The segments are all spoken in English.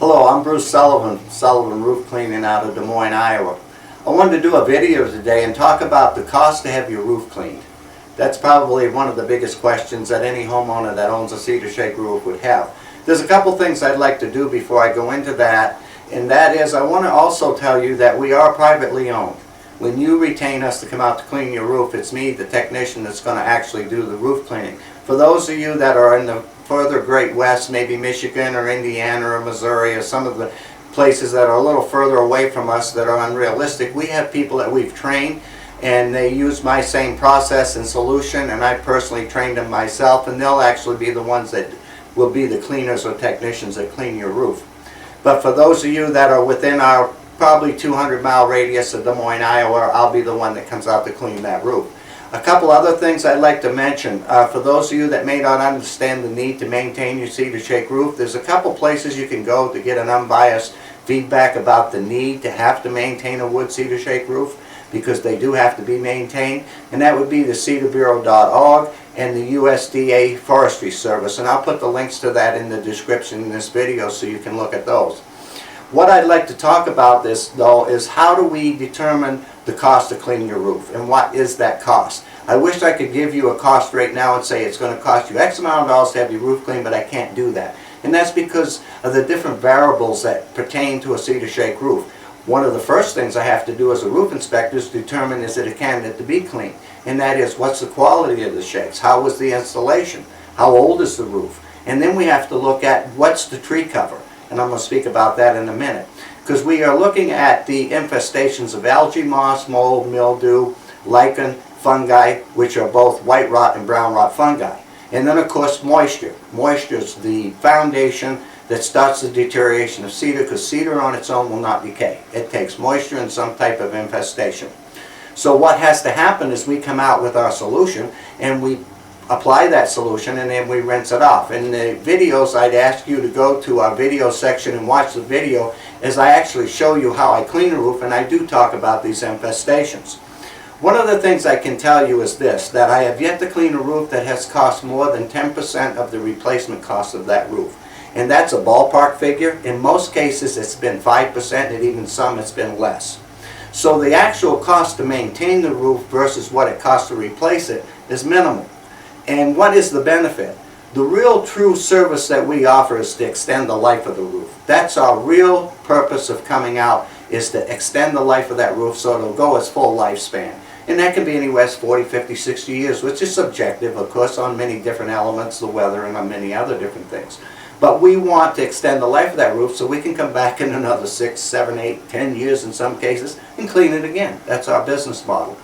Hello, I'm Bruce Sullivan, Sullivan Roof Cleaning out of Des Moines, Iowa. I wanted to do a video today and talk about the cost to have your roof cleaned. That's probably one of the biggest questions that any homeowner that owns a cedar shake roof would have. There's a couple things I'd like to do before I go into that, and that is I want to also tell you that we are privately owned. When you retain us to come out to clean your roof, it's me, the technician, that's going to actually do the roof cleaning. For those of you that are in the further Great West, maybe Michigan or Indiana or Missouri or some of the places that are a little further away from us that are unrealistic, we have people that we've trained and they use my same process and solution, and I personally trained them myself, and they'll actually be the ones that will be the cleaners or technicians that clean your roof. But for those of you that are within our probably 200-mile radius of Des Moines, Iowa, I'll be the one that comes out to clean that roof. A couple other things I'd like to mention. For those of you that may not understand the need to maintain your cedar shake roof, there's a couple places you can go to get an unbiased feedback about the need to have to maintain a wood cedar shake roof, because they do have to be maintained, and that would be the cedarbureau.org and the USDA Forestry Service, and I'll put the links to that in the description in this video so you can look at those. What I'd like to talk about this though is how do we determine the cost of cleaning your roof, and what is that cost? I wish I could give you a cost right now and say it's going to cost you X amount of dollars to have your roof cleaned, but I can't do that. And that's because of the different variables that pertain to a cedar shake roof. One of the first things I have to do as a roof inspector is determine is it a candidate to be cleaned. And that is, what's the quality of the shakes? How was the installation? How old is the roof? And then we have to look at what's the tree cover. And I'm going to speak about that in a minute. Because we are looking at the infestations of algae, moss, mold, mildew, lichen, fungi, which are both white rot and brown rot fungi. And then of course moisture. Moisture is the foundation that starts the deterioration of cedar, because cedar on its own will not decay. It takes moisture and some type of infestation. So what has to happen is we come out with our solution and we apply that solution, and then we rinse it off. In the videos, I'd ask you to go to our video section and watch the video as I actually show you how I clean a roof, and I do talk about these infestations. One of the things I can tell you is this, that I have yet to clean a roof that has cost more than 10% of the replacement cost of that roof. And that's a ballpark figure. In most cases it's been 5%, and even some it's been less. So the actual cost to maintain the roof versus what it costs to replace it is minimal. And what is the benefit? The real true service that we offer is to extend the life of the roof. That's our real purpose of coming out, is to extend the life of that roof so it'll go its full lifespan. And that can be anywhere 40, 50, 60 years, which is subjective, of course, on many different elements, the weather and on many other different things. But we want to extend the life of that roof so we can come back in another 6, 7, 8, 10 years in some cases and clean it again. That's our business model.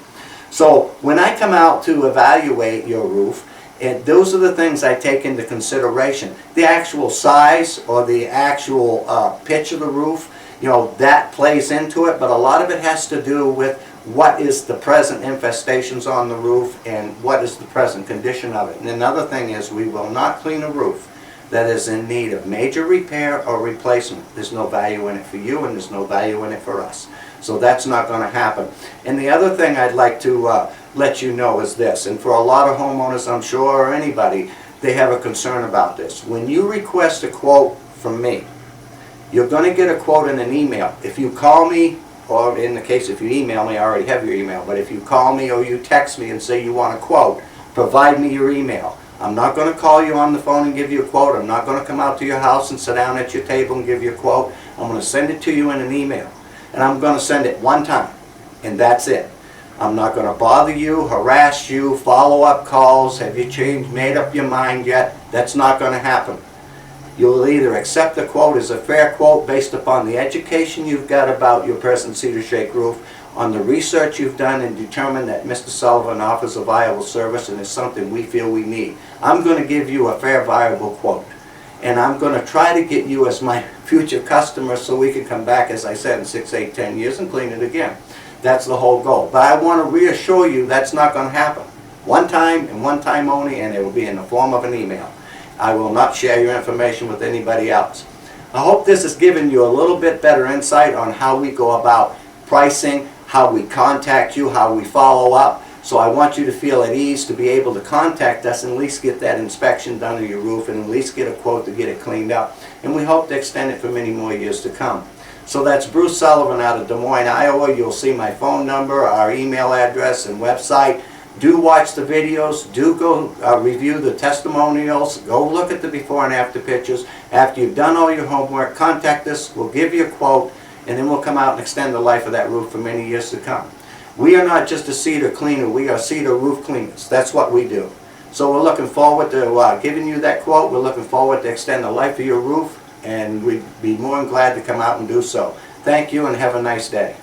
So when I come out to evaluate your roof, and those are the things I take into consideration. The actual size or the actual pitch of the roof, you know, that plays into it, but a lot of it has to do with what is the present infestations on the roof and what is the present condition of it. And another thing is, we will not clean a roof that is in need of major repair or replacement. There's no value in it for you, and there's no value in it for us. So that's not going to happen. And the other thing I'd like to let you know is this, and for a lot of homeowners, I'm sure, or anybody, they have a concern about this. When you request a quote from me, you're going to get a quote in an email. If you call me, or in the case if you email me, I already have your email, but if you call me or you text me and say you want a quote, provide me your email. I'm not going to call you on the phone and give you a quote. I'm not going to come out to your house and sit down at your table and give you a quote. I'm going to send it to you in an email. And I'm going to send it one time, and that's it. I'm not going to bother you, harass you, follow-up calls, have you changed, made up your mind yet? That's not going to happen. You'll either accept the quote as a fair quote based upon the education you've got about your present cedar shake roof, on the research you've done and determined that Mr. Sullivan offers a viable service and is something we feel we need. I'm going to give you a fair, viable quote. And I'm going to try to get you as my future customer so we can come back, as I said, in 6, 8, 10 years and clean it again. That's the whole goal. But I want to reassure you that's not going to happen. One time and one time only, and it will be in the form of an email. I will not share your information with anybody else. I hope this has given you a little bit better insight on how we go about pricing, how we contact you, how we follow up. So I want you to feel at ease to be able to contact us and at least get that inspection done of your roof and at least get a quote to get it cleaned up. And we hope to extend it for many more years to come. So that's Bruce Sullivan out of Des Moines, Iowa. You'll see my phone number, our email address, and website. Do watch the videos. Do go review the testimonials. Go look at the before and after pictures. After you've done all your homework, contact us. We'll give you a quote, and then we'll come out and extend the life of that roof for many years to come. We are not just a Cedar cleaner. We are Cedar roof cleaners. That's what we do. So we're looking forward to giving you that quote. We're looking forward to extend the life of your roof, and we'd be more than glad to come out and do so. Thank you and have a nice day.